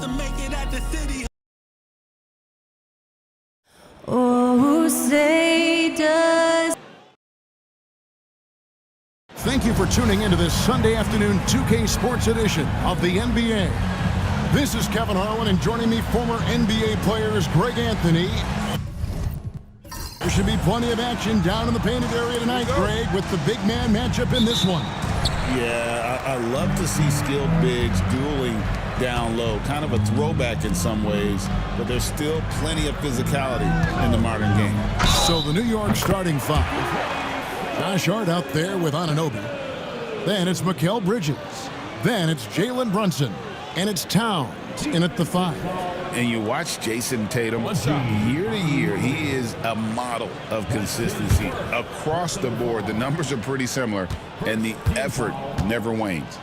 to make it at the city. Oh, say does. Thank you for tuning into this Sunday afternoon 2K Sports edition of the NBA. This is Kevin Harlan, and joining me, former NBA players Greg Anthony. There should be plenty of action down in the painted area tonight, Greg, with the big man matchup in this one. Yeah, I love to see skilled bigs dueling down low. Kind of a throwback in some ways, but there's still plenty of physicality in the modern game. So the New York starting five. Josh Hart out there with Anunoby. Then it's Mikal Bridges. Then it's Jalen Brunson. And it's Towns in at the five. And you watch Jason Tatum year to year. He is a model of consistency across the board. The numbers are pretty similar, and the effort never wanes.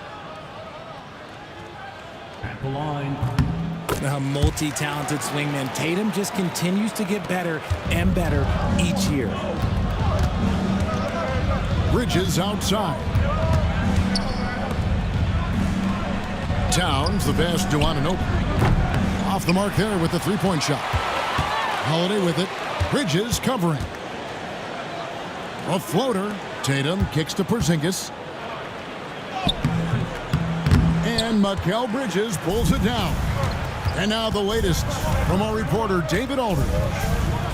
At the line. A multi-talented swingman. Tatum just continues to get better and better each year. Bridges outside. Towns, the pass to Anunoby. Off the mark there with the three-point shot. Holiday with it. Bridges covering. A floater. Tatum kicks to Porzingis. And Mikal Bridges pulls it down. And now the latest from our reporter, David Aldridge.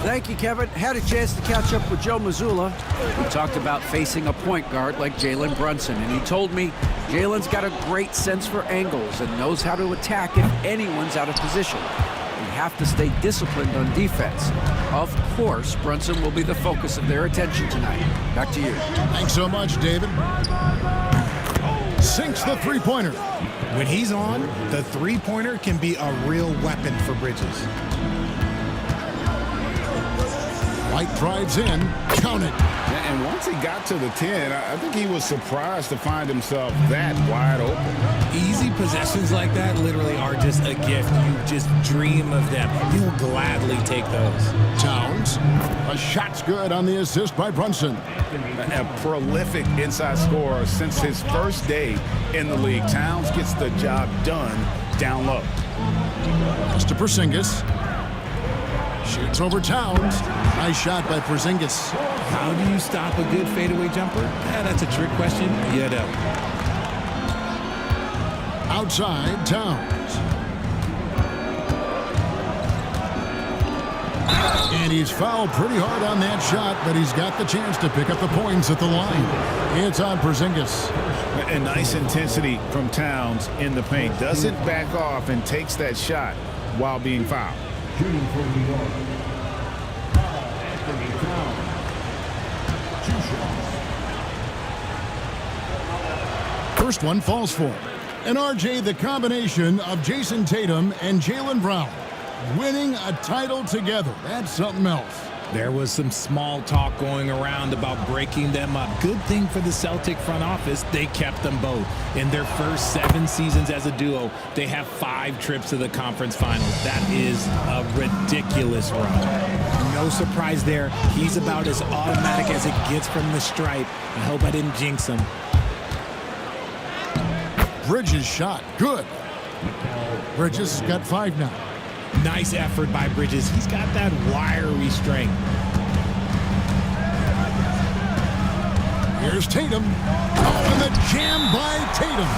Thank you, Kevin. Had a chance to catch up with Joe Mazzulla. We talked about facing a point guard like Jalen Brunson, and he told me Jalen's got a great sense for angles and knows how to attack if anyone's out of position. We have to stay disciplined on defense. Of course, Brunson will be the focus of their attention tonight. Back to you. Thanks so much, David. Sinks the three-pointer. When he's on, the three-pointer can be a real weapon for Bridges. White drives in, counted. And once he got to the 10, I think he was surprised to find himself that wide open. Easy possessions like that literally are just a gift. You just dream of them. You'll gladly take those. Towns. A shot's good on the assist by Brunson. A prolific inside scorer since his first day in the league. Towns gets the job done down low. Pass to Porzingis. Shoots over Towns. Nice shot by Porzingis. How do you stop a good fadeaway jumper? That's a trick question. You know. Outside, Towns. And he's fouled pretty hard on that shot, but he's got the chance to pick up the points at the line. It's on Porzingis. A nice intensity from Towns in the paint. Doesn't back off and takes that shot while being fouled. Shooting for New York. Anthony Towns. 2 shots. First one falls for him. And RJ, the combination of Jason Tatum and Jaylen Brown winning a title together. That's something else. There was some small talk going around about breaking them up. Good thing for the Celtic front office, they kept them both. In their first 7 seasons as a duo, they have 5 trips to the conference finals. That is a ridiculous run. No surprise there. He's about as automatic as it gets from the stripe. I hope I didn't jinx him. Bridges shot. Good. Bridges has got 5 now. Nice effort by Bridges. He's got that wiry strength. Here's Tatum. Oh, and the jam by Tatum.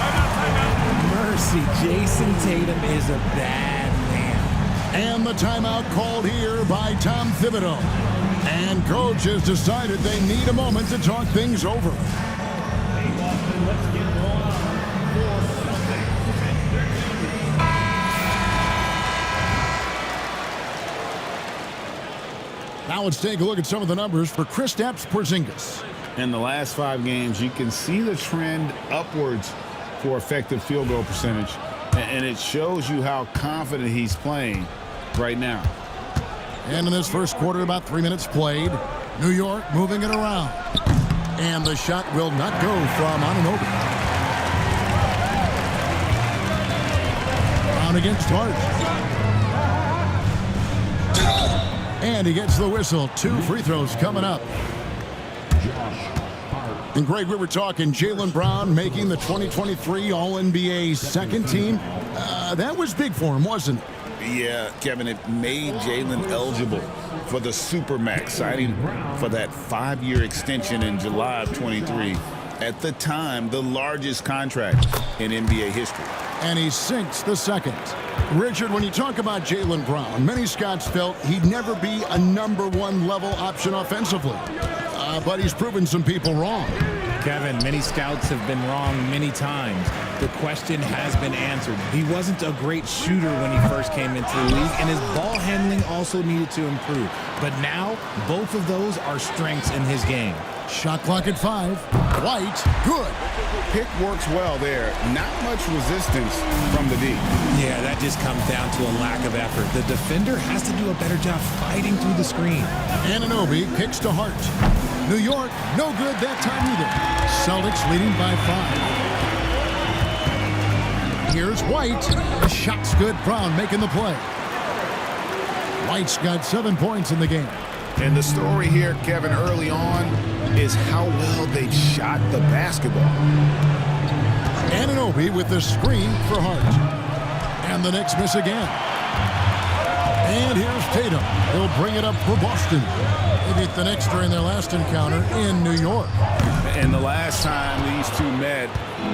Mercy, Jason Tatum is a bad man. And the timeout called here by Tom Thibodeau. And coach has decided they need a moment to talk things over. Now let's take a look at some of the numbers for Kristaps Porzingis. In the last 5 games, you can see the trend upwards for effective field goal percentage, and it shows you how confident he's playing right now. And in this first quarter, about 3 minutes played. New York moving it around. And the shot will not go from Anunoby. Brown against Hart. And he gets the whistle. 2 free throws coming up. And Greg, we were talking Jaylen Brown making the 2023 All-NBA second team. That was big for him, wasn't it? Yeah, Kevin, it made Jalen eligible for the Supermax, signing for that 5-year extension in July of 23. At the time, the largest contract in NBA history. And he sinks the second. Richard, when you talk about Jaylen Brown, many scouts felt he'd never be a #1 level option offensively. But he's proven some people wrong. Kevin, many scouts have been wrong many times. The question has been answered. He wasn't a great shooter when he first came into the league, and his ball handling also needed to improve. But now, both of those are strengths in his game. Shot clock at 5. White, good. Pick works well there. Not much resistance from the D. Yeah, that just comes down to a lack of effort. The defender has to do a better job fighting through the screen. Anunoby kicks to Hart. New York, no good that time either. Celtics leading by 5. Here's White. The shot's good. Brown making the play. White's got 7 points in the game. And the story here, Kevin, early on is how well they shot the basketball. Anunoby with the screen for Hart. And the Knicks miss again. And here's Tatum. He'll bring it up for Boston. They beat the Knicks during their last encounter in New York. And the last time these two met,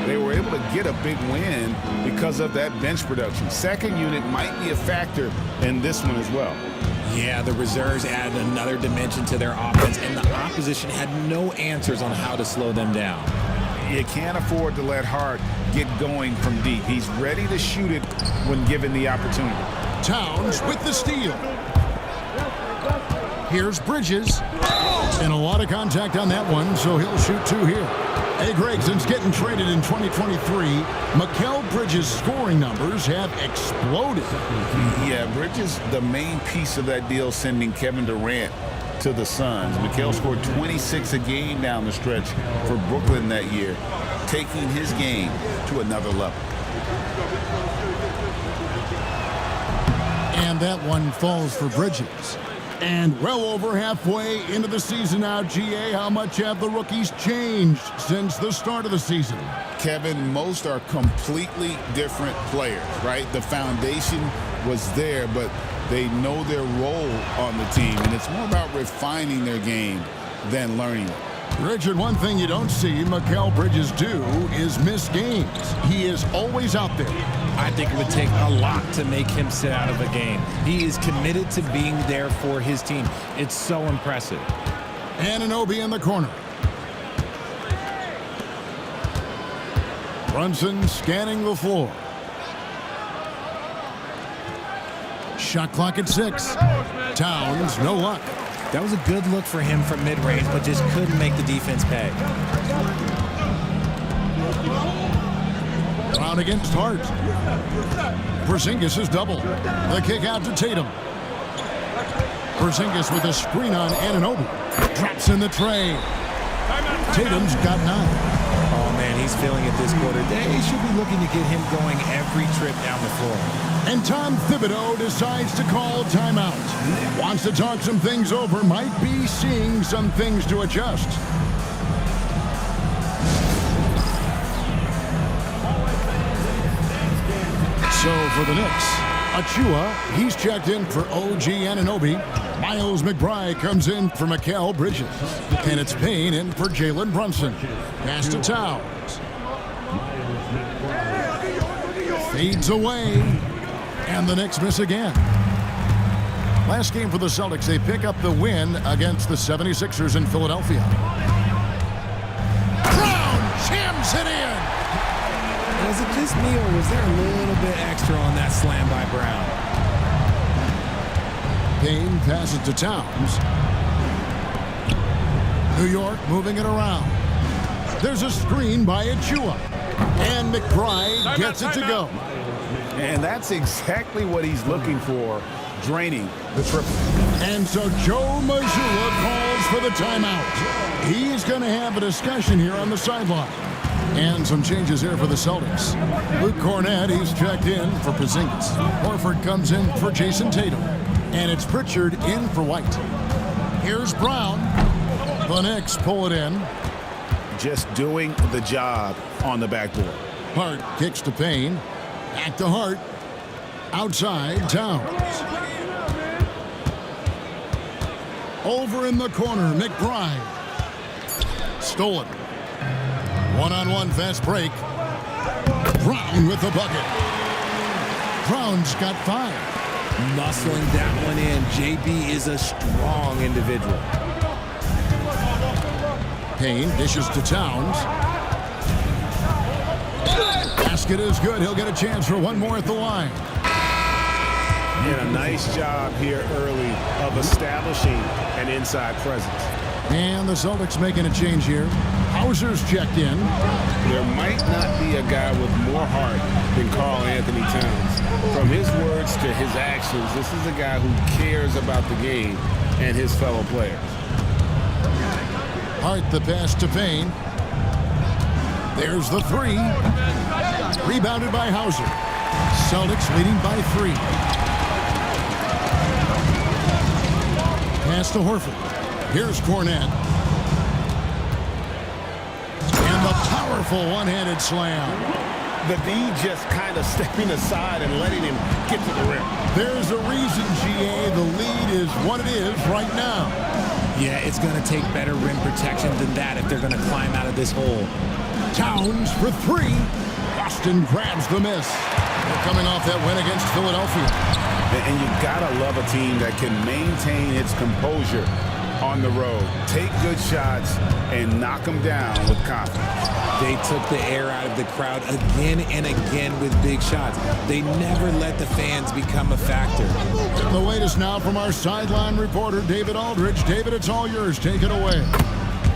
they were able to get a big win because of that bench production. Second unit might be a factor in this one as well. Yeah, the reserves added another dimension to their offense, and the opposition had no answers on how to slow them down. You can't afford to let Hart get going from deep. He's ready to shoot it when given the opportunity. Towns with the steal. Here's Bridges. And a lot of contact on that one, so he'll shoot 2 here. Hey, Greg, since getting traded in 2023, Mikal Bridges' scoring numbers have exploded. Yeah, Bridges, the main piece of that deal, sending Kevin Durant to the Suns. Mikal scored 26 a game down the stretch for Brooklyn that year, taking his game to another level. And that one falls for Bridges. And well over halfway into the season now, GA, how much have the rookies changed since the start of the season? Kevin, most are completely different players, right? The foundation was there, but they know their role on the team, and it's more about refining their game than learning it. Richard, one thing you don't see Mikal Bridges do is miss games. He is always out there. I think it would take a lot to make him sit out of a game. He is committed to being there for his team. It's so impressive. Anunoby in the corner. Brunson scanning the floor. Shot clock at 6. Towns, no luck. That was a good look for him from mid-range, but just couldn't make the defense pay. Brown against Hart. Porzingis is double. The kick out to Tatum. Porzingis with a screen on Anunoby. Drops in the tray. Tatum's got 9. Oh, man, he's feeling it this quarter. They should be looking to get him going every trip down the floor. And Tom Thibodeau decides to call timeout. Wants to talk some things over. Might be seeing some things to adjust. So for the Knicks, Achua, he's checked in for OG Anunoby. Miles McBride comes in for Mikal Bridges. And it's Payne in for Jalen Brunson. Pass to Towns. Fades away. And the Knicks miss again. Last game for the Celtics, they pick up the win against the 76ers in Philadelphia. Brown jams it in. Was it just me, or was there a little bit extra on that slam by Brown? Payne passes to Towns. New York moving it around. There's a screen by Achua. And McBride gets it to go. And that's exactly what he's looking for, draining the triple. And so Joe Mazzulla calls for the timeout. He's going to have a discussion here on the sideline. And some changes here for the Celtics. Luke Cornett, he's checked in for Porzingis. Horford comes in for Jason Tatum. And it's Pritchard in for White. Here's Brown. The Knicks pull it in. Just doing the job on the backboard. Hart kicks to Payne. Back to Hart. Outside, Towns. Over in the corner, McBride. Stolen. One-on-one fast break. Brown with the bucket. Brown's got 5. Muscling that one in. JB is a strong individual. Payne dishes to Towns. Basket is good. He'll get a chance for one more at the line. And a nice job here early of establishing an inside presence. And the Celtics making a change here. Hauser's checked in. There might not be a guy with more heart than Karl Anthony Towns. From his words to his actions, this is a guy who cares about the game and his fellow players. Hart the pass to Payne. There's the 3. Rebounded by Hauser. Celtics leading by 3. Pass to Horford. Here's Cornette. And the powerful one-handed slam. The D just kind of stepping aside and letting him get to the rim. There's a reason, GA, the lead is what it is right now. Yeah, it's going to take better rim protection than that if they're going to climb out of this hole. Towns for 3. Boston grabs the miss. They're coming off that win against Philadelphia. And you gotta love a team that can maintain its composure on the road, take good shots, and knock them down with confidence. They took the air out of the crowd again and again with big shots. They never let the fans become a factor. The latest now from our sideline reporter, David Aldridge. David, it's all yours. Take it away.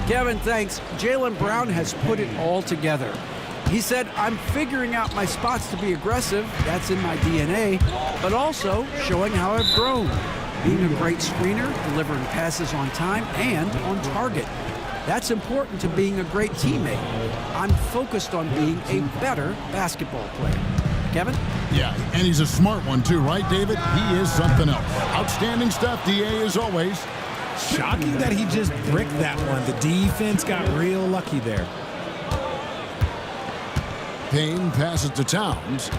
Kevin, thanks. Jaylen Brown has put it all together. He said, I'm figuring out my spots to be aggressive. That's in my DNA. But also showing how I've grown. Being a great screener, delivering passes on time and on target. That's important to being a great teammate. I'm focused on being a better basketball player. Kevin? Yeah, and he's a smart one too, right, David? He is something else. Outstanding stuff, DA, as always. Shocking that he just bricked that one. The defense got real lucky there. Payne passes to Towns.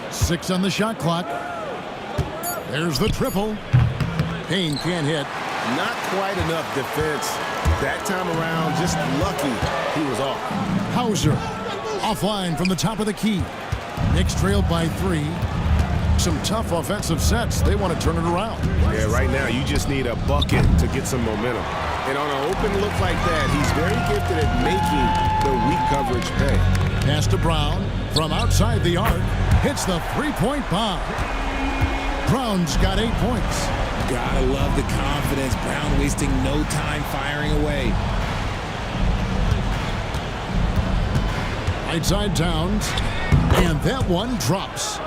6 on the shot clock. There's the triple. Payne can't hit. Not quite enough defense that time around. Just lucky he was off. Hauser offline from the top of the key. Knicks trailed by 3. Some tough offensive sets. They want to turn it around. Yeah, right now you just need a bucket to get some momentum. And on an open look like that, he's very gifted at making the weak coverage pay. Pass to Brown from outside the arc. Hits the three-point bomb. Brown's got 8 points. Gotta love the confidence. Brown wasting no time firing away. Right side Towns. And that one drops.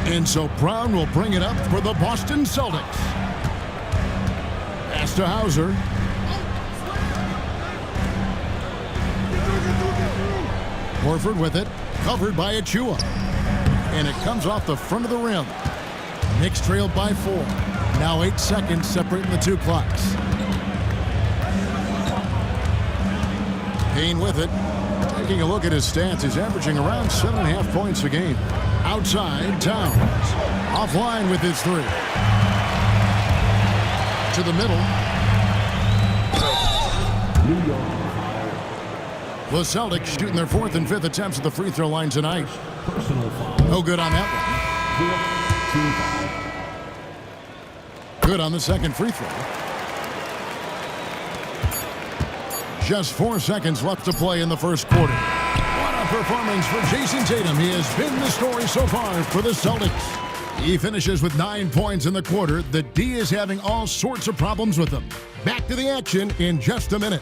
And so Brown will bring it up for the Boston Celtics. Pass to Hauser. Horford with it. Covered by Achua. And it comes off the front of the rim. Knicks trailed by 4. Now 8 seconds separating the 2 clocks. Payne with it. Taking a look at his stats, he's averaging around 7.5 points a game. Outside, Towns. Offline with his 3. To the middle. New York. The Celtics shooting their 4th and 5th attempts at the free throw line tonight. Personal foul. No good on that one. Good on the second free throw. Just 4 seconds left to play in the first quarter. What a performance for Jason Tatum. He has been the story so far for the Celtics. He finishes with 9 points in the quarter. The D is having all sorts of problems with him. Back to the action in just a minute.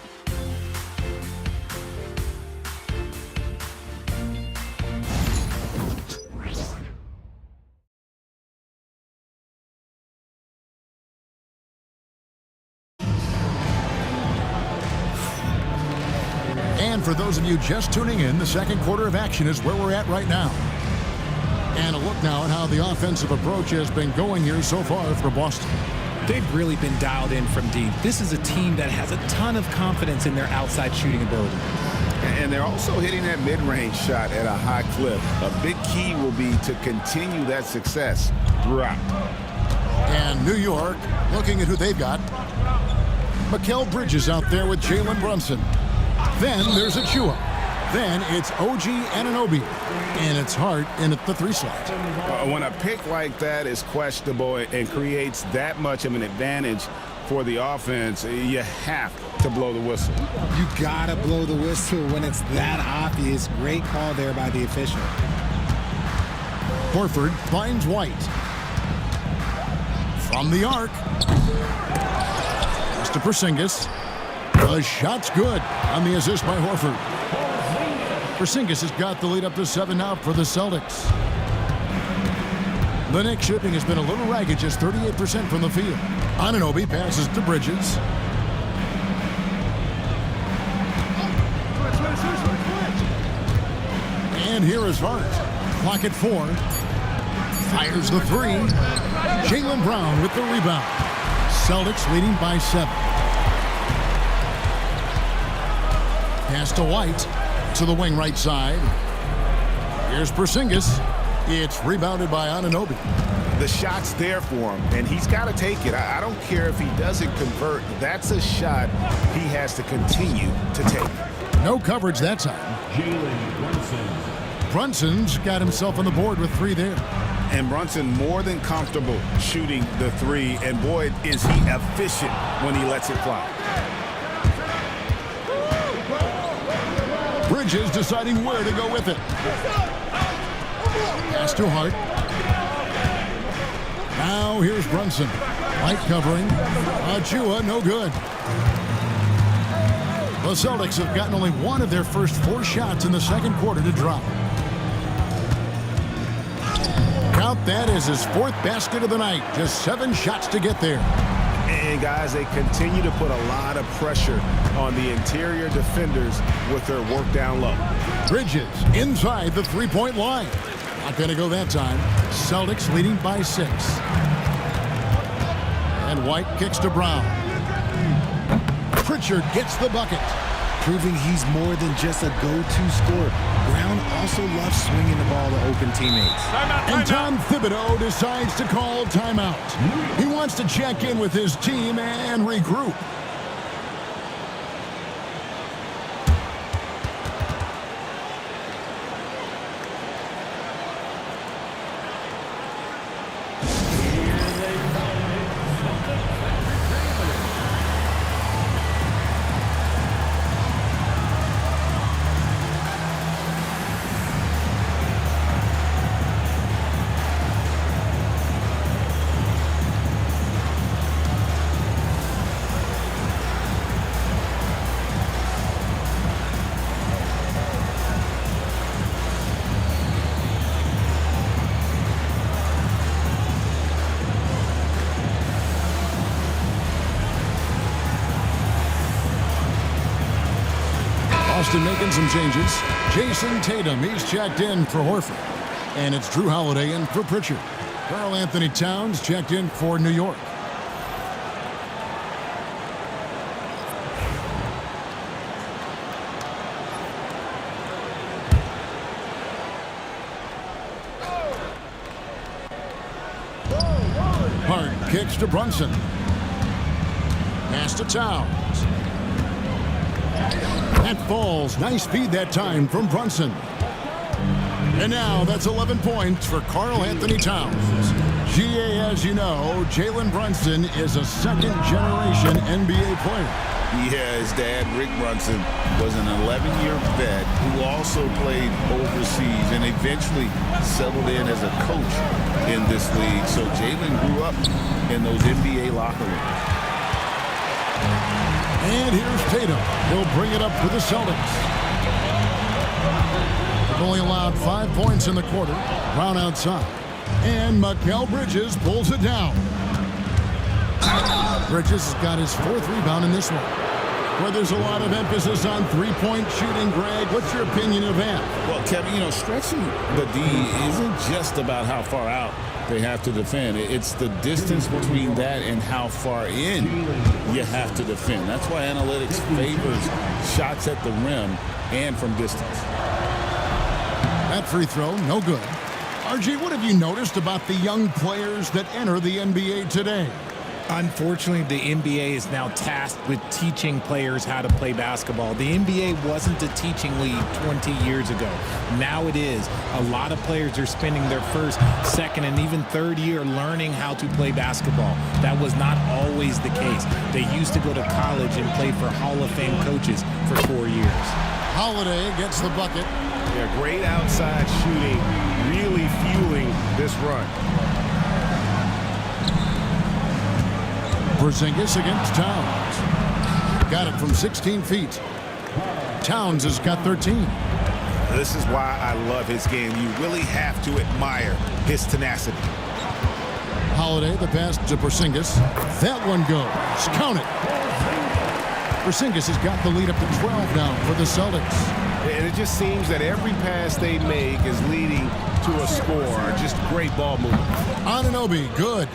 And for those of you just tuning in, the second quarter of action is where we're at right now. And a look now at how the offensive approach has been going here so far for Boston. They've really been dialed in from deep. This is a team that has a ton of confidence in their outside shooting ability. And they're also hitting that mid-range shot at a high clip. A big key will be to continue that success throughout. And New York, looking at who they've got. Mikal Bridges out there with Jalen Brunson. Then there's Achua. Then it's OG Anunoby. And it's Hart in at the 3 slot. When a pick like that is questionable and creates that much of an advantage for the offense, you have to blow the whistle. You gotta blow the whistle when it's that obvious. Great call there by the official. Horford finds White. From the arc. Pass to Porzingis. The shot's good on the assist by Horford. Porzingis has got the lead up to 7 now for the Celtics. The Knicks shooting has been a little ragged, just 38% from the field. Anunoby passes to Bridges. And here is Hart. Clock at 4. Fires the 3. Jaylen Brown with the rebound. Celtics leading by 7. Pass to White. To the wing right side. Here's Porzingis. It's rebounded by Anunoby. The shot's there for him, and he's got to take it. I don't care if he doesn't convert. That's a shot he has to continue to take. No coverage that time. Jalen Brunson. Brunson's got himself on the board with 3 there. And Brunson more than comfortable shooting the 3, and boy, is he efficient when he lets it fly. Bridges deciding where to go with it. Pass to Hart. Now here's Brunson. White covering. Achua, no good. The Celtics have gotten only 1 of their first 4 shots in the second quarter to drop. Count that as his 4th basket of the night. Just 7 shots to get there. And guys, they continue to put a lot of pressure on the interior defenders with their work down low. Bridges inside the 3-point line. Not going to go that time. Celtics leading by 6. And White kicks to Brown. Pritchard gets the bucket. Proving he's more than just a go-to scorer. Brown also loves swinging the ball to open teammates. And Tom Thibodeau decides to call timeout. He wants to check in with his team and regroup. Boston making some changes. Jason Tatum, he's checked in for Horford. And it's Drew Holiday in for Pritchard. Karl Anthony Towns checked in for New York. Hart kicks to Brunson. Pass to Towns. That falls. Nice feed that time from Brunson. And now that's 11 points for Karl Anthony Towns. GA, as you know, Jalen Brunson is a second-generation NBA player. Yeah, his dad, Rick Brunson, was an 11-year vet who also played overseas and eventually settled in as a coach in this league. So Jalen grew up in those NBA locker rooms. And here's Tatum. He'll bring it up for the Celtics. They've only allowed 5 points in the quarter. Brown outside. And Mikal Bridges pulls it down. Bridges has got his 4th rebound in this one. Where there's a lot of emphasis on 3-point shooting, Greg. What's your opinion of that? Well, Kevin, stretching the D isn't just about how far out they have to defend. It's the distance between that and how far in you have to defend. That's why analytics favors shots at the rim and from distance. That free throw, no good. RJ, what have you noticed about the young players that enter the NBA today? Unfortunately, the NBA is now tasked with teaching players how to play basketball. The NBA wasn't a teaching league 20 years ago. Now it is. A lot of players are spending their first, second, and even third year learning how to play basketball. That was not always the case. They used to go to college and play for Hall of Fame coaches for 4 years. Holiday gets the bucket. Yeah, great outside shooting, really fueling this run. Porzingis against Towns. Got it from 16 feet. Towns has got 13. This is why I love his game. You really have to admire his tenacity. Holiday, the pass to Porzingis. That one goes. Count it. Porzingis has got the lead up to 12 now for the Celtics. And it just seems that every pass they make is leading to a score. Just great ball movement. Anunoby, good.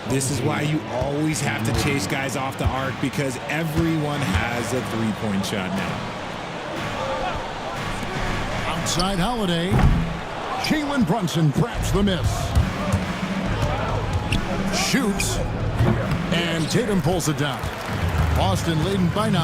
This is why you always have to chase guys off the arc, because everyone has a three-point shot now. Outside Holiday. Jalen Brunson traps the miss. Shoots. And Tatum pulls it down. Boston leading by 9.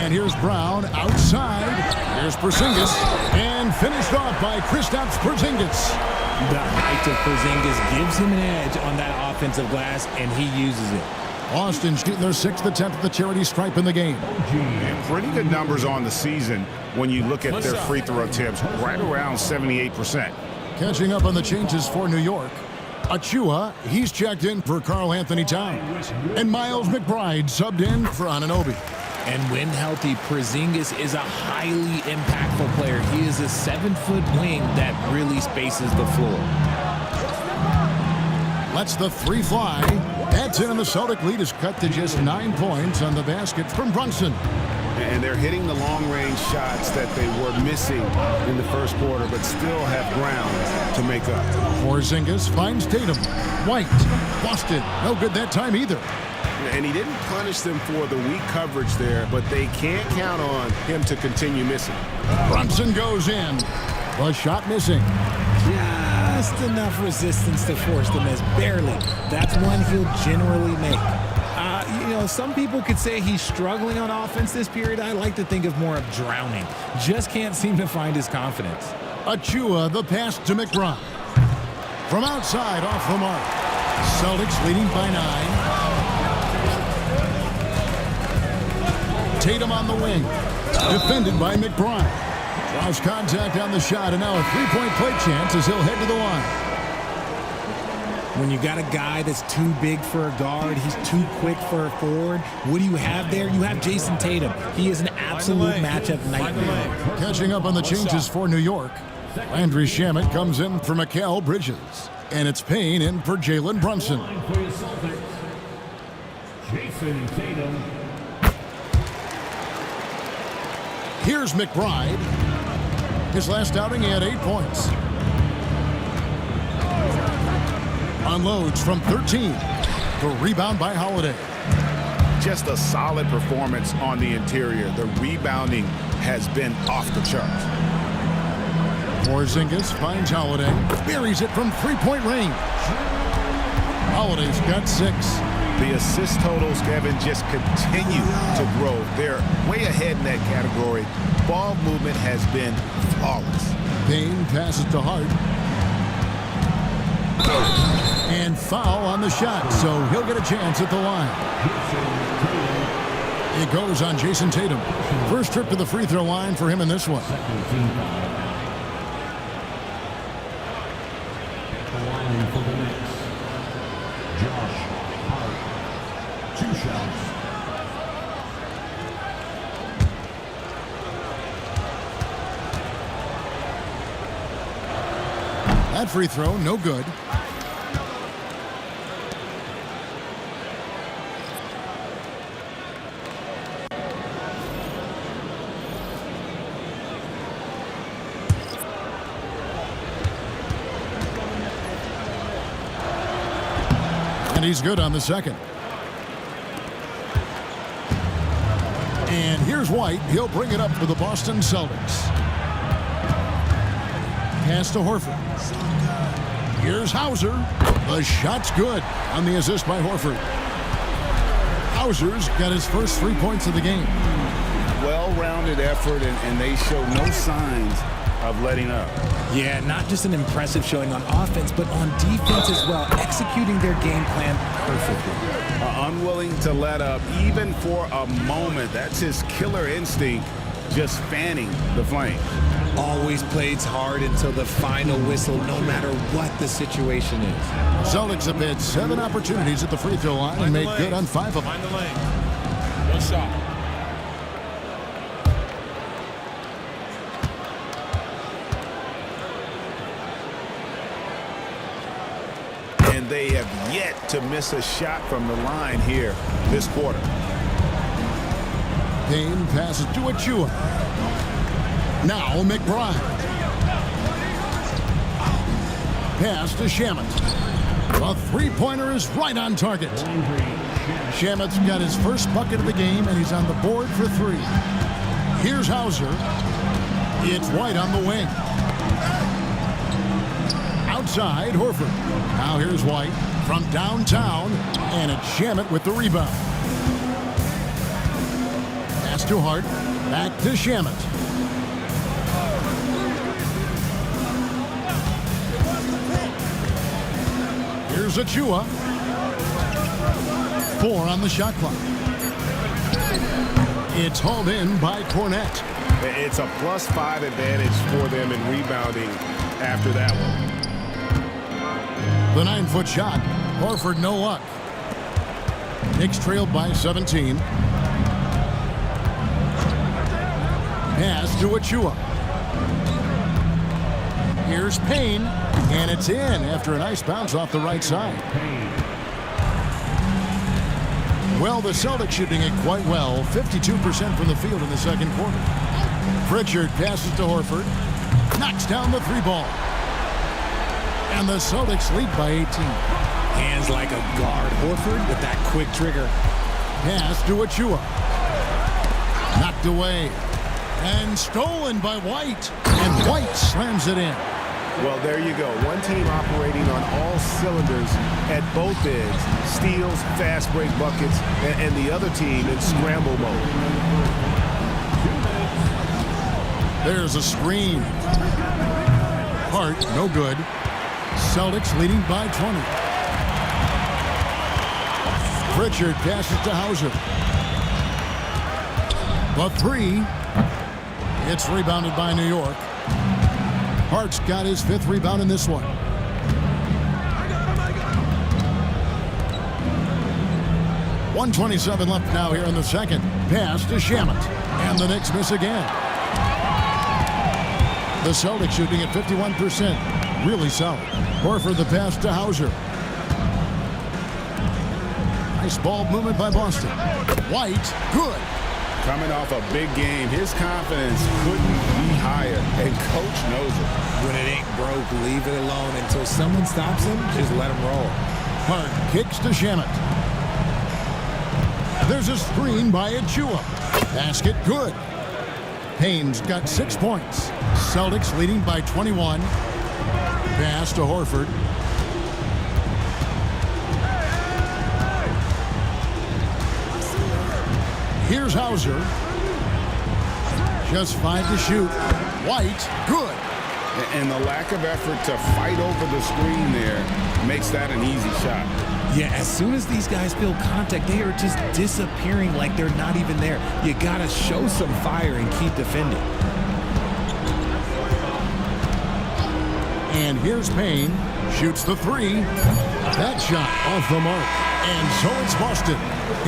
And here's Brown outside. Here's Porzingis. And finished off by Kristaps Porzingis. The height of Porzingis gives him an edge on that offensive glass, and he uses it. Boston shooting their 6th attempt at the charity stripe in the game. And pretty good numbers on the season when you look at their free throw attempts, right around 78%. Catching up on the changes for New York. Achua, he's checked in for Karl Anthony Towns. And Miles McBride subbed in for Anunoby. And when healthy, Porzingis is a highly impactful player. He is a 7-foot wing that really spaces the floor. Lets the three fly. That's in, and the Celtic lead is cut to just 9 points on the basket from Brunson. And they're hitting the long-range shots that they were missing in the first quarter, but still have ground to make up. Porzingis finds Tatum. White. Boston. No good that time either. And he didn't punish them for the weak coverage there, but they can't count on him to continue missing. Brunson goes in. The shot missing. Just enough resistance to force the miss. Barely. That's one he'll generally make. Some people could say he's struggling on offense this period. I like to think of more of drowning. Just can't seem to find his confidence. Achua, the pass to McBride. From outside, off the mark. Celtics leading by 9. Tatum on the wing. Defended by McBride. Draws contact on the shot, and now a three-point play chance as he'll head to the line. When you got a guy that's too big for a guard, he's too quick for a forward, what do you have there? You have Jason Tatum. He is an absolute matchup nightmare. Catching up on the changes for New York. Landry Shamet comes in for Mikal Bridges. And it's Payne in for Jalen Brunson. Jason Tatum. Here's McBride. His last outing, he had 8 points. Unloads from 13. The rebound by Holiday. Just a solid performance on the interior. The rebounding has been off the charts. Porzingis finds Holiday. Buries it from three-point range. Holiday's got 6. The assist totals, Kevin, just continue to grow. They're way ahead in that category. Ball movement has been flawless. Payne passes to Hart. And foul on the shot, so he'll get a chance at the line. It goes on Jason Tatum. First trip to the free throw line for him in this one. Line for the Knicks. Josh Hart. 2 shots. That free throw, no good. And he's good on the second. And here's White. He'll bring it up for the Boston Celtics. Pass to Horford. Here's Hauser. The shot's good on the assist by Horford. Hauser's got his first 3 points of the game. Well-rounded effort, and they show no signs of letting up. Yeah, not just an impressive showing on offense, but on defense as well, executing their game plan perfectly. Unwilling to let up even for a moment. That's his killer instinct, just fanning the flame. Always plays hard until the final whistle, no matter what the situation is. Celtics have had 7 opportunities at the free throw line and made good on 5 of them. Find the lane. One shot. And they have yet to miss a shot from the line here this quarter. Payne passes to Achua. Now McBride. Pass to Shamet. The three-pointer is right on target. Shamet's got his first bucket of the game, and he's on the board for 3. Here's Hauser. It's White on the wing. Outside, Horford. Now here's White from downtown, and it's Shamet with the rebound. Pass to Hart. Back to Shamet. Here's Achua. 4 on the shot clock. It's hauled in by Cornette. It's a +5 advantage for them in rebounding after that one. The 9-foot shot. Horford, no luck. Knicks trailed by 17. Pass to Achua. Here's Payne, and it's in after a nice bounce off the right side. Well, the Celtics shooting it quite well, 52% from the field in the second quarter. Pritchard passes to Horford, knocks down the 3-ball. And the Celtics lead by 18. Hands like a guard. Horford with that quick trigger. Pass to Achua. Knocked away. And stolen by White. And White slams it in. Well, there you go. One team operating on all cylinders at both ends. Steals, fast break buckets, and the other team in scramble mode. There's a screen. Hart, no good. Celtics leading by 20. Pritchard passes to Hauser. The 3. It's rebounded by New York. Hart's got his 5th rebound in this one. .127 left now here in the second. Pass to Shamet. And the Knicks miss again. The Celtics shooting at 51%. Really solid. Horford the pass to Hauser. Nice ball movement by Boston. White, good. Coming off a big game, his confidence couldn't be higher, and coach knows it. When it ain't broke, leave it alone until someone stops him. Just let him roll. Hart kicks to Shamet. There's a screen by Achua. Basket good. Payne's got 6 points. Celtics leading by 21. Pass to Horford. Here's Hauser. Just 5 to shoot. White, good. And the lack of effort to fight over the screen there makes that an easy shot. Yeah, as soon as these guys feel contact, they are just disappearing like they're not even there. You gotta show some fire and keep defending. And here's Payne. Shoots the 3. That shot off the mark. And so it's Boston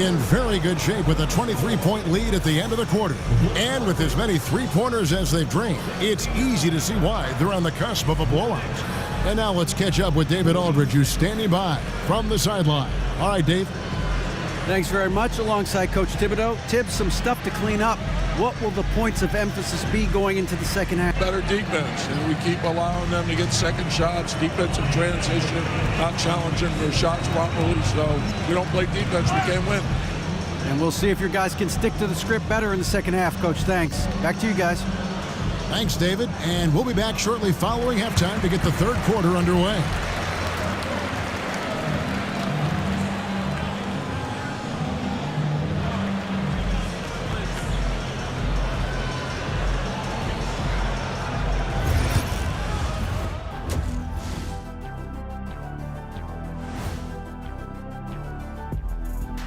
in very good shape with a 23-point lead at the end of the quarter. And with as many three-pointers as they've drained, it's easy to see why they're on the cusp of a blowout. And now let's catch up with David Aldridge, who's standing by from the sideline. All right, Dave. Thanks very much. Alongside Coach Thibodeau. Tibbs, some stuff to clean up. What will the points of emphasis be going into the second half? Better defense. We keep allowing them to get second shots, defensive transition, not challenging their shots properly. So we don't play defense, we can't win. And we'll see if your guys can stick to the script better in the second half, Coach. Thanks. Back to you guys. Thanks, David. And we'll be back shortly following halftime to get the third quarter underway.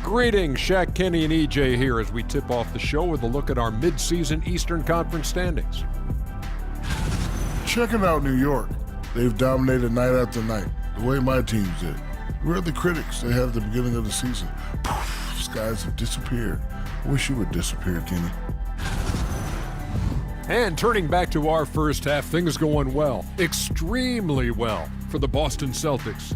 Greetings, Shaq, Kenny, and EJ here as we tip off the show with a look at our mid-season Eastern Conference standings. Checking out New York. They've dominated night after night, the way my teams did. We're the critics they had at the beginning of the season. Poof, skies have disappeared. Wish you would disappear, Kenny. And turning back to our first half, things going well, extremely well, for the Boston Celtics.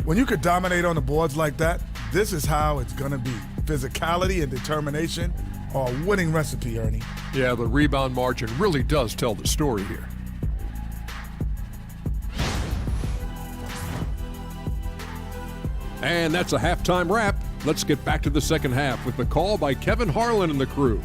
When you could dominate on the boards like that, this is how it's going to be. Physicality and determination are a winning recipe, Ernie. Yeah, the rebound margin really does tell the story here. And that's a halftime wrap. Let's get back to the second half with the call by Kevin Harlan and the crew.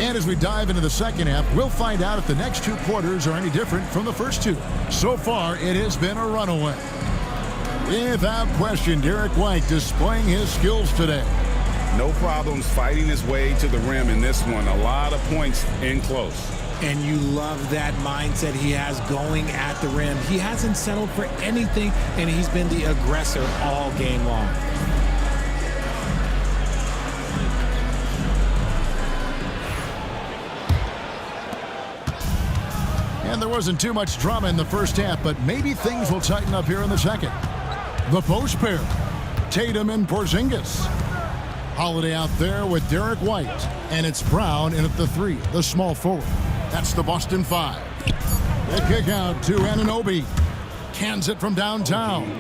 And as we dive into the second half, we'll find out if the next two quarters are any different from the first two. So far, it has been a runaway. Without question, Derek White displaying his skills today. No problems fighting his way to the rim in this one. A lot of points in close. And you love that mindset he has going at the rim. He hasn't settled for anything, and he's been the aggressor all game long. And there wasn't too much drama in the first half, but maybe things will tighten up here in the second. The post pair, Tatum and Porzingis. Holiday out there with Derek White. And it's Brown in at the three, the small forward. That's the Boston Five. The kick out to Anunoby. Cans it from downtown.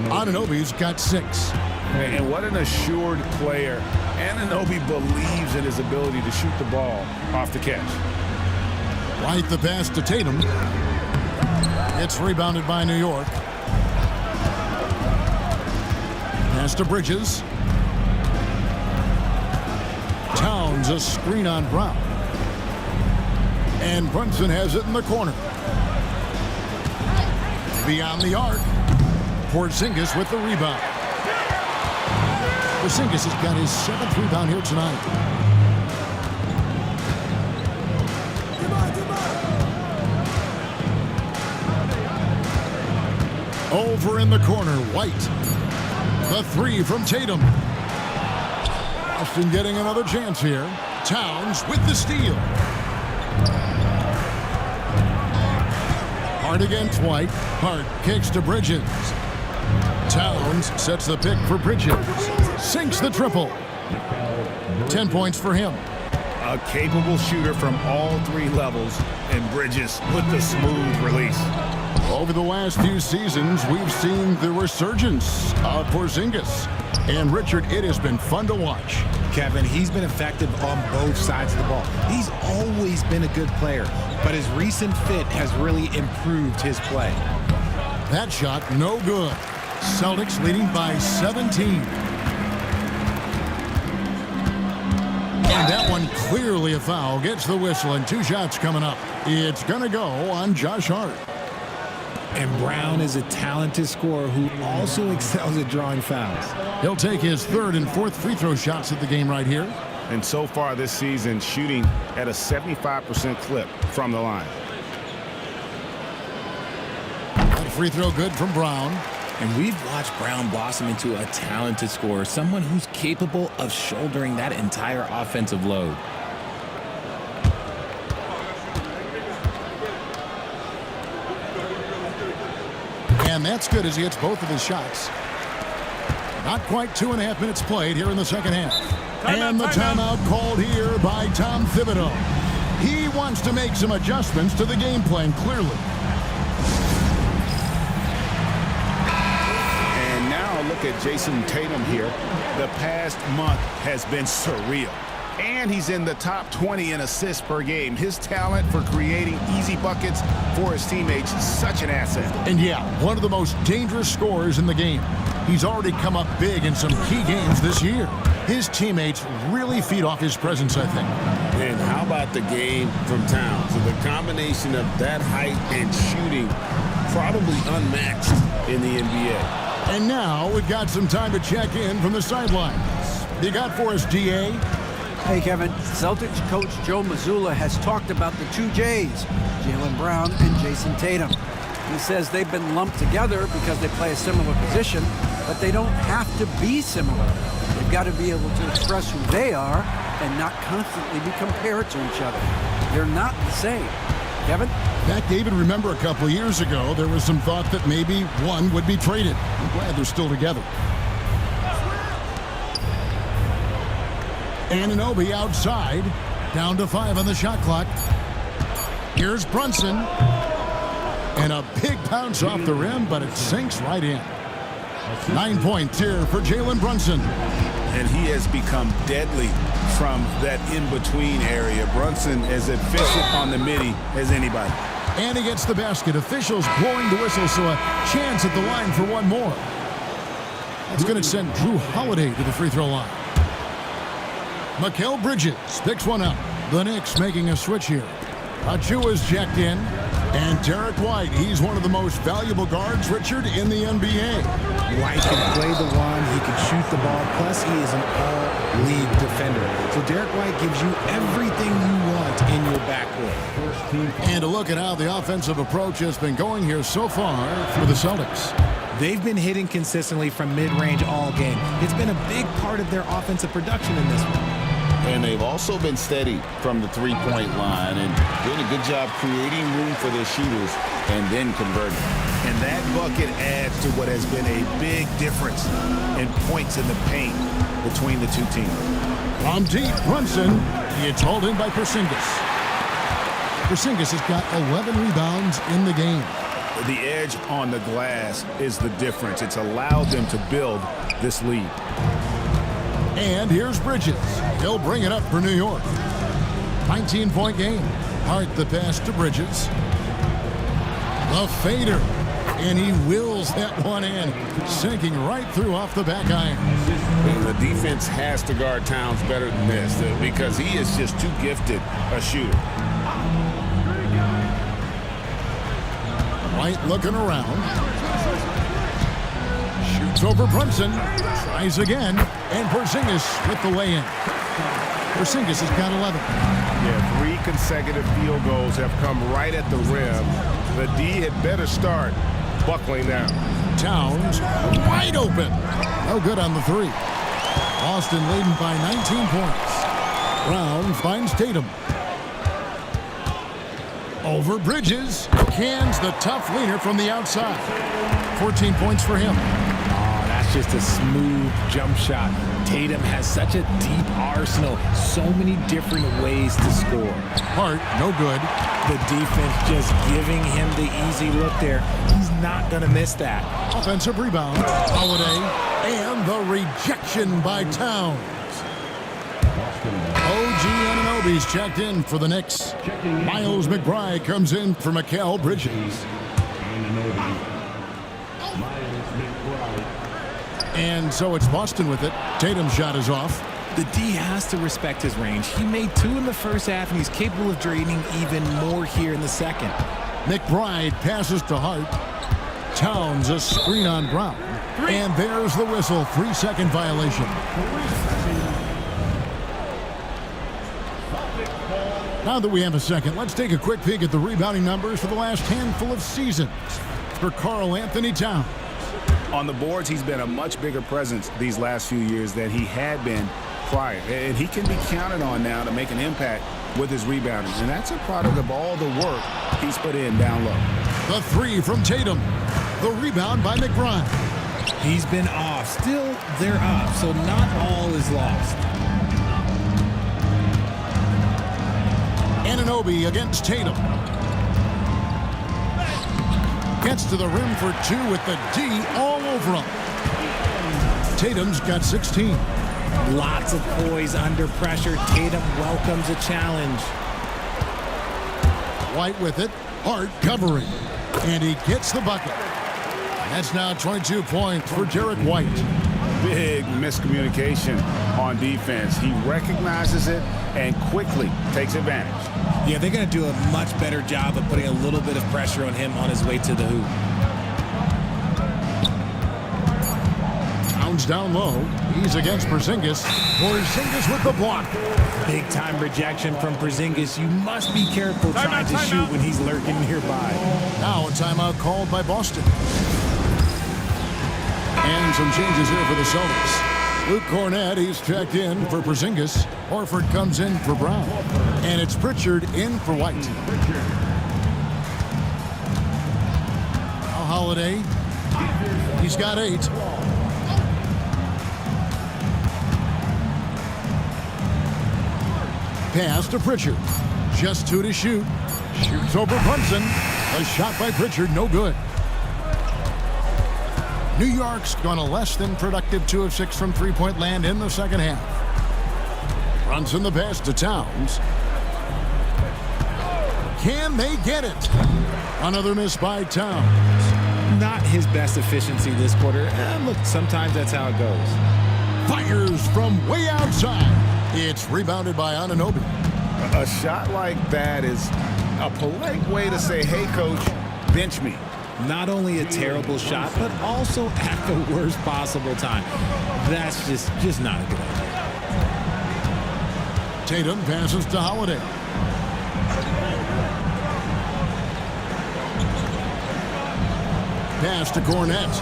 Anunoby's got 6. And what an assured player. Anunoby believes in his ability to shoot the ball off the catch. White the pass to Tatum. It's rebounded by New York. Pass to Bridges. Towns a screen on Brown. And Brunson has it in the corner. Beyond the arc. Porzingis with the rebound. Porzingis has got his 7th rebound here tonight. Over in the corner, White. The 3 from Tatum. Boston getting another chance here. Towns with the steal. Hart against White. Hart kicks to Bridges. Towns sets the pick for Bridges. Sinks the triple. 10 points for him. A capable shooter from all 3 levels, and Bridges with the smooth release. Over the last few seasons, we've seen the resurgence of Porzingis. And Richard, it has been fun to watch. Kevin, he's been effective on both sides of the ball. He's always been a good player, but his recent fit has really improved his play. That shot, no good. Celtics leading by 17. And that one clearly a foul. Gets the whistle, and 2 shots coming up. It's going to go on Josh Hart. And Brown is a talented scorer who also excels at drawing fouls. He'll take his 3rd and 4th free throw shots at the game right here. And so far this season, shooting at a 75% clip from the line. That free throw good from Brown. And we've watched Brown blossom into a talented scorer, someone who's capable of shouldering that entire offensive load. And that's good as he hits both of his shots. Not quite 2.5 minutes played here in the second half. And the timeout called here by Tom Thibodeau. He wants to make some adjustments to the game plan, clearly. And now look at Jason Tatum here. The past month has been surreal. And he's in the top 20 in assists per game. His talent for creating easy buckets for his teammates is such an asset. And yeah, one of the most dangerous scorers in the game. He's already come up big in some key games this year. His teammates really feed off his presence, I think. And how about the game from Towns? So the combination of that height and shooting, probably unmatched in the NBA. And now we've got some time to check in from the sidelines. You got for us, DA? Hey, Kevin. Celtics coach Joe Mazzulla has talked about the two J's, Jaylen Brown and Jason Tatum. He says they've been lumped together because they play a similar position, but they don't have to be similar. They've got to be able to express who they are and not constantly be compared to each other. They're not the same. Kevin? Back, David, remember a couple of years ago, there was some thought that maybe one would be traded. I'm glad they're still together. Anunoby outside, down to 5 on the shot clock. Here's Brunson. And a big bounce off the rim, but it sinks right in. 9 points here for Jalen Brunson. And he has become deadly from that in-between area. Brunson is efficient on the midi as anybody. And he gets the basket. Officials blowing the whistle, so a chance at the line for one more. That's going to send Drew Holiday to the free throw line. Mikal Bridges picks one up. The Knicks making a switch here. Achua's checked in. And Derek White, he's one of the most valuable guards, Richard, in the NBA. White can play the one, he can shoot the ball, plus he is an all-league defender. So Derek White gives you everything you want in your backcourt. And a look at how the offensive approach has been going here so far for the Celtics. They've been hitting consistently from mid-range all game. It's been a big part of their offensive production in this one. And they've also been steady from the three-point line and doing a good job creating room for their shooters and then converting. And that bucket adds to what has been a big difference in points in the paint between the two teams. From deep, Brunson, it's hauled in by Porzingis. Porzingis has got 11 rebounds in the game. The edge on the glass is the difference. It's allowed them to build this lead. And here's Bridges. He'll bring it up for New York. 19-point game. Hart the pass to Bridges. The fader. And he wills that one in, sinking right through off the back iron. And the defense has to guard Towns better than this because he is just too gifted a shooter. White looking around. Shoots over Brunson. Tries again. And Porzingis with the lay-in. Porzingis has got 11. Yeah, 3 consecutive field goals have come right at the rim. The D had better start buckling down. Towns wide open. No good on the 3. Boston leading by 19 points. Brown finds Tatum. Over Bridges. Cans the tough leaner from the outside. 14 points for him. That's just a smooth jump shot. Tatum has such a deep arsenal. So many different ways to score. Hart, no good. The defense just giving him the easy look there. He's not going to miss that. Offensive rebound. Holiday. And the rejection by Towns. OG Anunoby's checked in for the Knicks. Miles McBride comes in for Mikal Bridges. And so it's Boston with it. Tatum's shot is off. The D has to respect his range. He made 2 in the first half, and he's capable of draining even more here in the second. McBride passes to Hart. Towns a screen on Brown. And there's the whistle. 3-second violation. Now that we have a second, let's take a quick peek at the rebounding numbers for the last handful of seasons for Karl Anthony Towns. On the boards, he's been a much bigger presence these last few years than he had been prior. And he can be counted on now to make an impact with his rebounding. And that's a product of all the work he's put in down low. The 3 from Tatum. The rebound by McBride. He's been off. Still, they're up, so not all is lost. Anunoby against Tatum. Gets to the rim for two with the D all over him. Tatum's got 16. Lots of poise under pressure. Tatum welcomes a challenge. White with it. Hart covering. And he gets the bucket. That's now 22 points for Derek White. Big miscommunication on defense. He recognizes it and quickly takes advantage. Yeah, they're going to do a much better job of putting a little bit of pressure on him on his way to the hoop. Towns down low. He's against Porzingis. Porzingis with the block. Big time rejection from Porzingis. You must be careful trying to shoot when he's lurking nearby. Now a timeout called by Boston. And some changes here for the Celtics. Luke Cornett, he's checked in for Porzingis. Horford comes in for Brown. And it's Pritchard in for White. Now Holiday. He's got 8. Pass to Pritchard. Just 2 to shoot. Shoots over Brunson. A shot by Pritchard, no good. New York's gone a less than productive 2 of 6 from three-point land in the second half. Brunson the pass to Towns. Can they get it? Another miss by Towns. Not his best efficiency this quarter. Look, sometimes that's how it goes. Fires from way outside. It's rebounded by Anunoby. A shot like that is a polite way to say, hey, coach, bench me. Not only a terrible shot, but also at the worst possible time. That's just not a good idea. Tatum passes to Holiday. Pass to Cornett.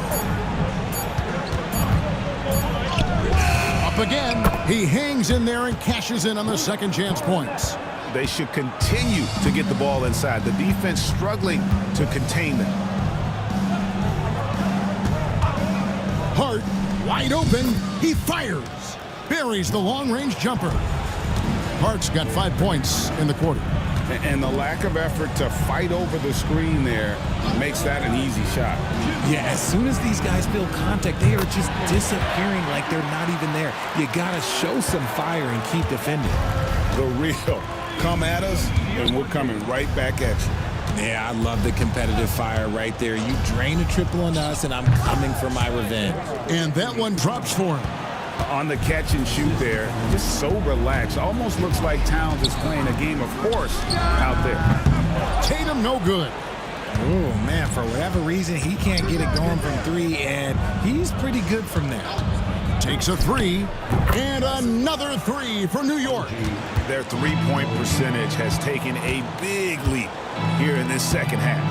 Up again. He hangs in there and cashes in on the second chance points. They should continue to get the ball inside. The defense struggling to contain them. Hart, wide open. He fires. Buries the long-range jumper. Hart's got 5 points in the quarter. And the lack of effort to fight over the screen there makes that an easy shot. Yeah, as soon as these guys feel contact, they are just disappearing like they're not even there. You got to show some fire and keep defending. The real come at us, and we're coming right back at you. Yeah, I love the competitive fire right there. You drain a triple on us, and I'm coming for my revenge. And that one drops for him. On the catch and shoot there, just so relaxed. Almost looks like Towns is playing a game of horse out there. Tatum no good. Oh, man, for whatever reason, he can't get it going from 3, and he's pretty good from there. Takes a 3, and another 3 for New York. Their three-point percentage has taken a big leap here in this second half.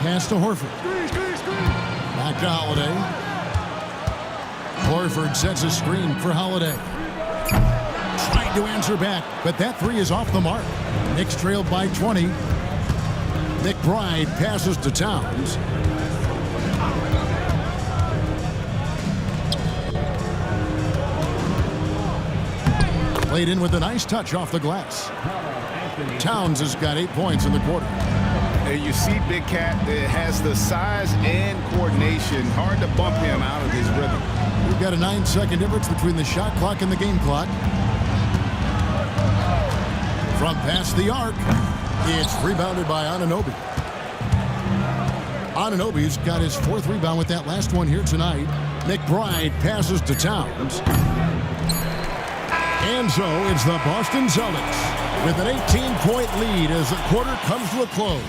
Pass to Horford. Back to Holiday. Horford sets a screen for Holiday. Trying to answer back, but that 3 is off the mark. Knicks trailed by 20. McBride passes to Towns. Played in with a nice touch off the glass. Towns has got 8 points in the quarter. You see Big Cat that has the size and coordination. Hard to bump him out of his rhythm. We've got a 9-second difference between the shot clock and the game clock. From past the arc, it's rebounded by Anunoby. Anunoby's got his 4th rebound with that last one here tonight. McBride passes to Towns. And so it's the Boston Celtics with an 18-point lead as the quarter comes to a close.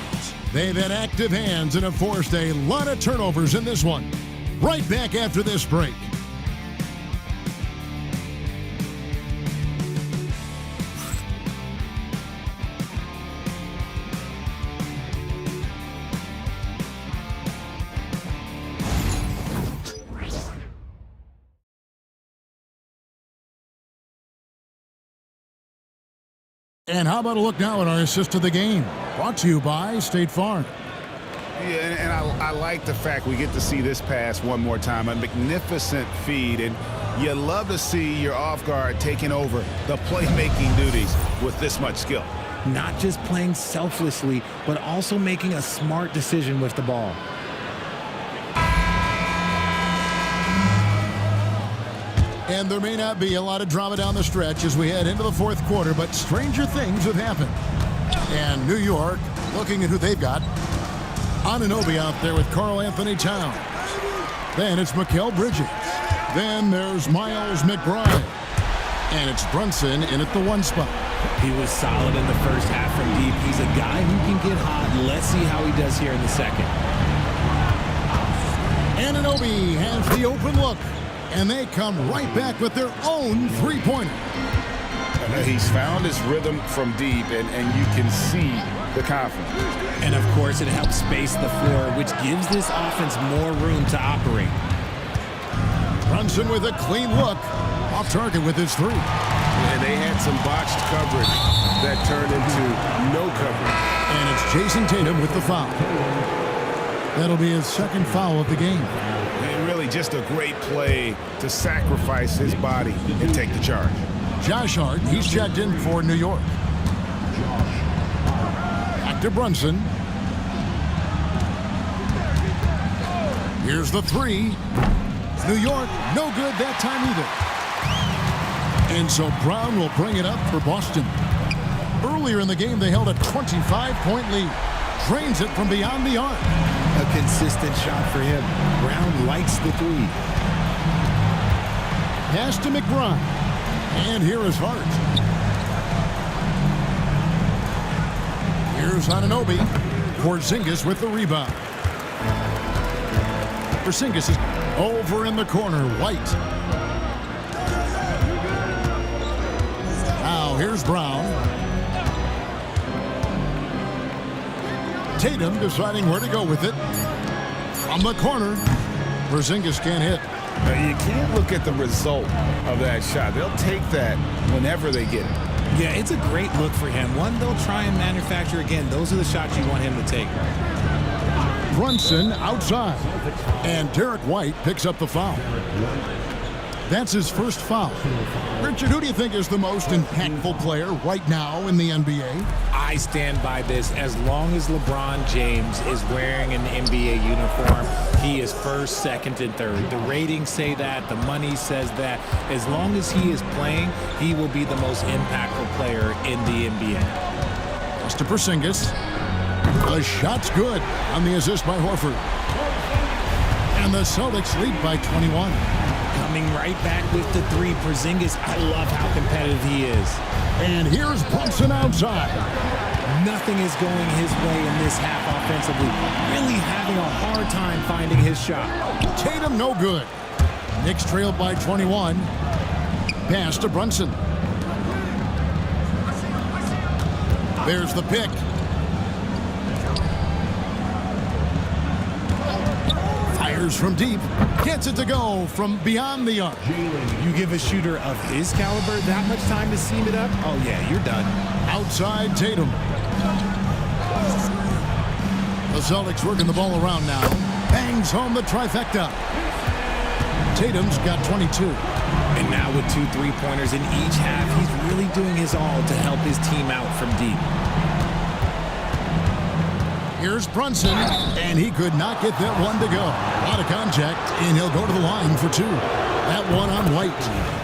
They've had active hands and have forced a lot of turnovers in this one. Right back after this break. And how about a look now at our assist of the game? Brought to you by State Farm. Yeah, and I like the fact we get to see this pass one more time. A magnificent feed, and you love to see your off guard taking over the playmaking duties with this much skill. Not just playing selflessly, but also making a smart decision with the ball. And there may not be a lot of drama down the stretch as we head into the fourth quarter, but stranger things have happened. And New York, looking at who they've got, Anunoby out there with Karl Anthony Towns. Then it's Mikal Bridges. Then there's Miles McBride. And it's Brunson in at the 1 spot. He was solid in the first half from deep. He's a guy who can get hot. Let's see how he does here in the second. Anunoby has the open look. And they come right back with their own three-pointer. He's found his rhythm from deep, and you can see the confidence. And, of course, it helps space the floor, which gives this offense more room to operate. Brunson with a clean look. Off target with his 3. And they had some botched coverage that turned into no coverage. And it's Jason Tatum with the foul. That'll be his second foul of the game. And really just a great play to sacrifice his body and take the charge. Josh Hart, he's checked in for New York. Back to Brunson. Here's the 3. New York, no good that time either. And so Brown will bring it up for Boston. Earlier in the game, they held a 25-point lead. Drains it from beyond the arc. A consistent shot for him. Brown likes the 3. Pass to McBride. And here is Hart. Here's Anunoby. Porzingis with the rebound. Porzingis is over in the corner. White. Now here's Brown. Tatum deciding where to go with it. From the corner. Porzingis can't hit. You can't look at the result of that shot. They'll take that whenever they get it. Yeah, it's a great look for him. One they'll try and manufacture again. Those are the shots you want him to take. Brunson outside. And Derek White picks up the foul. That's his first foul. Richard, who do you think is the most impactful player right now in the NBA? I stand by this. As long as LeBron James is wearing an NBA uniform, he is first, second, and third. The ratings say that. The money says that. As long as he is playing, he will be the most impactful player in the NBA. Pass to Porzingis. The shot's good on the assist by Horford. And the Celtics lead by 21. Coming right back with the 3, Porzingis. I love how competitive he is. And here's Brunson outside. Nothing is going his way in this half offensively. Really having a hard time finding his shot. Tatum no good. Knicks trailed by 21. Pass to Brunson. There's the pick. Fires from deep. Gets it to go from beyond the arc. You give a shooter of his caliber that much time to seam it up? Oh, yeah, you're done. Outside Tatum. The Celtics working the ball around now. Bangs home the trifecta. Tatum's got 22. And now with 2 3-pointers in each half, he's really doing his all to help his team out from deep. Here's Brunson, and he could not get that one to go. Out of contact, and he'll go to the line for 2. That one on White.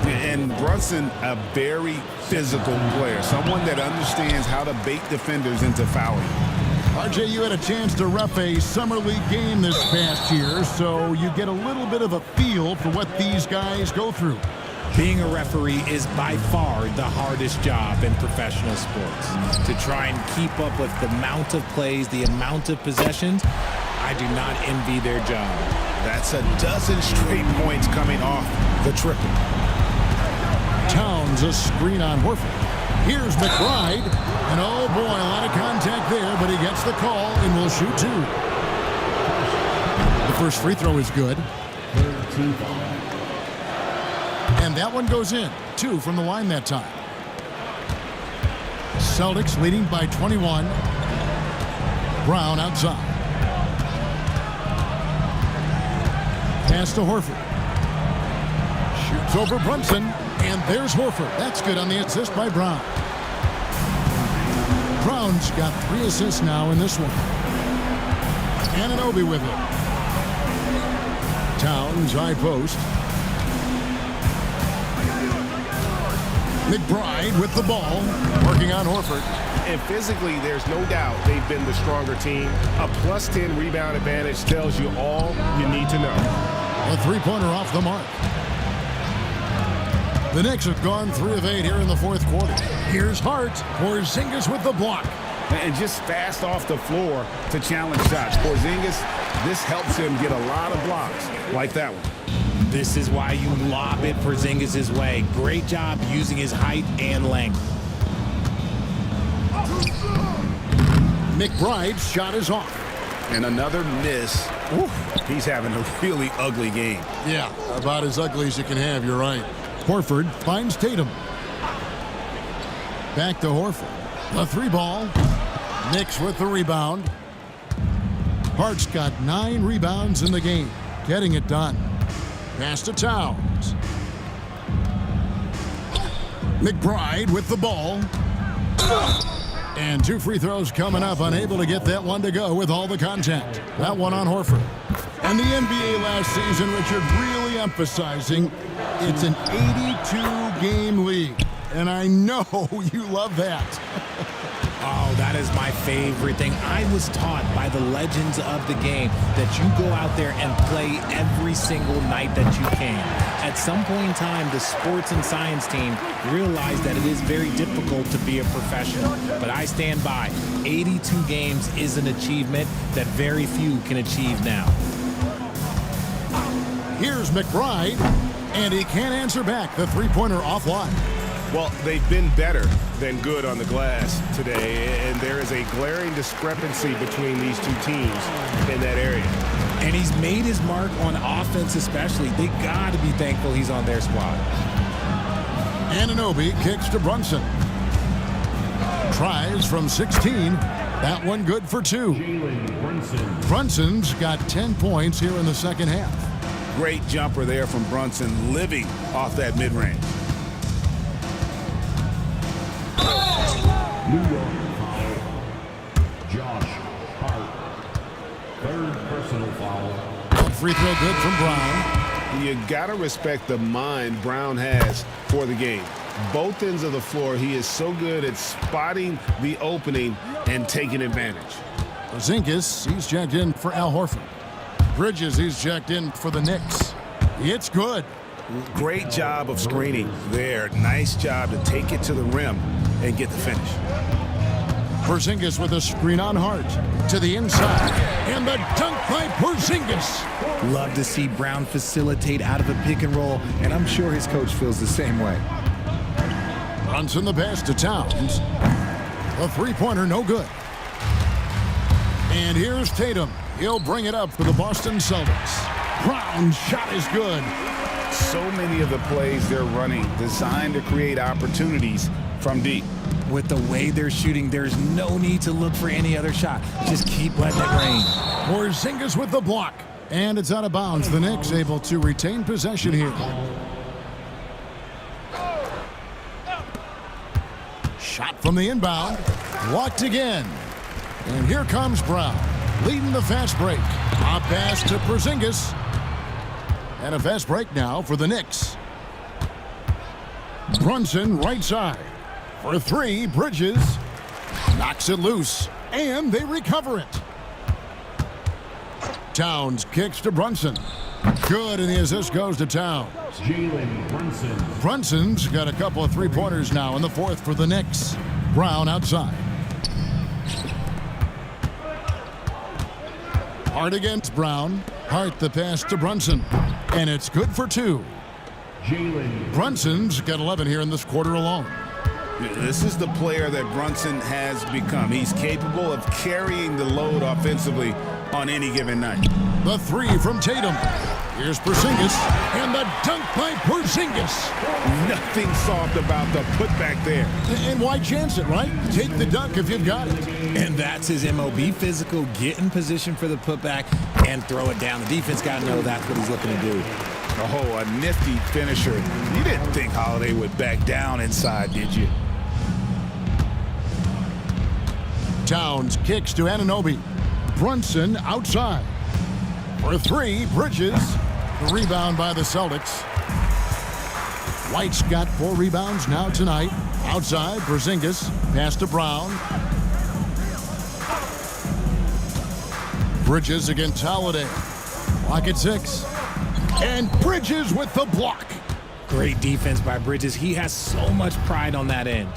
And Brunson, a very physical player, someone that understands how to bait defenders into fouling. RJ, you had a chance to ref a summer league game this past year, so you get a little bit of a feel for what these guys go through. Being a referee is by far the hardest job in professional sports. To try and keep up with the amount of plays, the amount of possessions, I do not envy their job. That's a dozen straight points coming off the triple. Towns a screen on Horford. Here's McBride. And oh boy, a lot of contact there, but he gets the call and will shoot 2. The first free throw is good. And that one goes in. 2 from the line that time. Celtics leading by 21. Brown outside. Pass to Horford. Shoots over Brunson, and there's Horford. That's good on the assist by Brown. Brown's got 3 assists now in this one. Anunoby with it. Towns, high post. McBride with the ball, working on Horford. And physically, there's no doubt they've been the stronger team. A plus 10 rebound advantage tells you all you need to know. A three-pointer off the mark. The Knicks have gone 3 of 8 here in the fourth quarter. Here's Hart. Porzingis with the block. And just fast off the floor to challenge shots. Porzingis, this helps him get a lot of blocks like that one. This is why you lob it Porzingis' way. Great job using his height and length. McBride's shot is off. And another miss. Ooh, he's having a really ugly game. Yeah, about as ugly as you can have, you're right. Horford finds Tatum. Back to Horford. The 3-ball. Knicks with the rebound. Hart's got 9 rebounds in the game. Getting it done. Pass to Towns. McBride with the ball. And 2 free throws coming up. Unable to get that one to go with all the contact. That one on Horford. And the NBA last season, Richard, really emphasizing it's an 82-game league. And I know you love that. Oh, that is my favorite thing. I was taught by the legends of the game that you go out there and play every single night that you can. At some point in time, the sports and science team realized that it is very difficult to be a professional. But I stand by. 82 games is an achievement that very few can achieve now. Here's McBride, and he can't answer back. The 3-pointer offline. Well, they've been better than good on the glass today, and there is a glaring discrepancy between these two teams in that area. And he's made his mark on offense especially. They got to be thankful he's on their squad. Anunoby kicks to Brunson. Tries from 16. That one good for 2. Brunson's got 10 points here in the second half. Great jumper there from Brunson, living off that mid-range. New York foul. Josh Hart. 3rd personal foul. Free throw good from Brown. You got to respect the mind Brown has for the game. Both ends of the floor, he is so good at spotting the opening and taking advantage. Porzingis, he's checked in for Al Horford. Bridges, he's checked in for the Knicks. It's good. Great job of screening there. Nice job to take it to the rim and get the finish. Porzingis with a screen on Hart to the inside. And the dunk by Porzingis. Love to see Brown facilitate out of a pick and roll, and I'm sure his coach feels the same way. Brunson the pass to Towns. A 3-pointer, no good. And here's Tatum. He'll bring it up for the Boston Celtics. Brown's shot is good. So many of the plays they're running designed to create opportunities from deep. With the way they're shooting, there's no need to look for any other shot. Just keep letting it rain. Porzingis with the block. And it's out of bounds. The Knicks able to retain possession here. Shot from the inbound. Blocked again. And here comes Brown, leading the fast break. A pass to Porzingis. And a fast break now for the Knicks. Brunson right side. For 3, Bridges. Knocks it loose. And they recover it. Towns kicks to Brunson. Good, and the assist goes to Towns. Jalen Brunson. Brunson's got a couple of 3-pointers now in the fourth for the Knicks. Brown outside. Hart against Brown. Hart the pass to Brunson. And it's good for 2. Brunson's got 11 here in this quarter alone. This is the player that Brunson has become. He's capable of carrying the load offensively on any given night. The three from Tatum. Here's Porzingis, and the dunk by Porzingis. Nothing soft about the putback there. And why chance it, right? Take the dunk if you've got it. And that's his MO. Be physical, get in position for the putback, and throw it down. The defense got to know that's what he's looking to do. Oh, a nifty finisher. You didn't think Holiday would back down inside, did you? Towns kicks to Anunoby. Brunson outside. For three, Bridges. The rebound by the Celtics. White's got 4 rebounds now tonight. Outside, Porzingis. Pass to Brown. Bridges against Holiday. Block at 6. And Bridges with the block. Great defense by Bridges. He has so much pride on that end.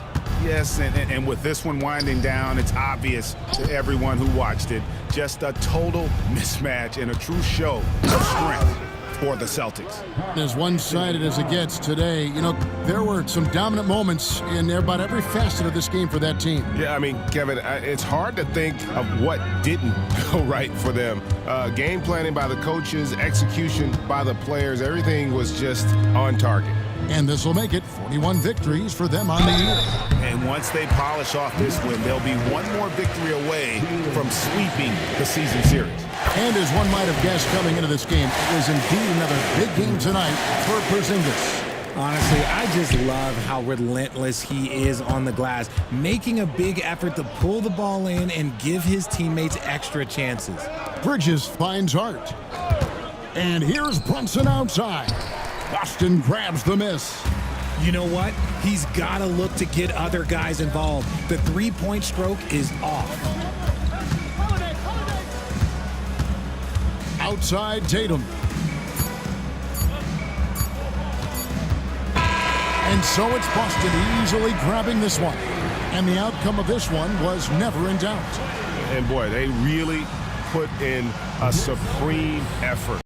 Yes, and with this one winding down, it's obvious to everyone who watched it. Just a total mismatch and a true show of strength for the Celtics. As one-sided as it gets today, you know, there were some dominant moments in about every facet of this game for that team. Yeah, I mean, Kevin, it's hard to think of what didn't go right for them. Game planning by the coaches, execution by the players, everything was just on target. And this will make it 41 victories for them on the year. And once they polish off this win, they'll be one more victory away from sweeping the season series. And as one might have guessed coming into this game, it was indeed another big game tonight for Porzingis. Honestly, I just love how relentless he is on the glass, making a big effort to pull the ball in and give his teammates extra chances. Bridges finds Hart. And here's Brunson outside. Boston grabs the miss. You know what? He's got to look to get other guys involved. The three-point stroke is off. Outside Tatum. And so it's Boston easily grabbing this one. And the outcome of this one was never in doubt. And boy, they really put in a supreme effort.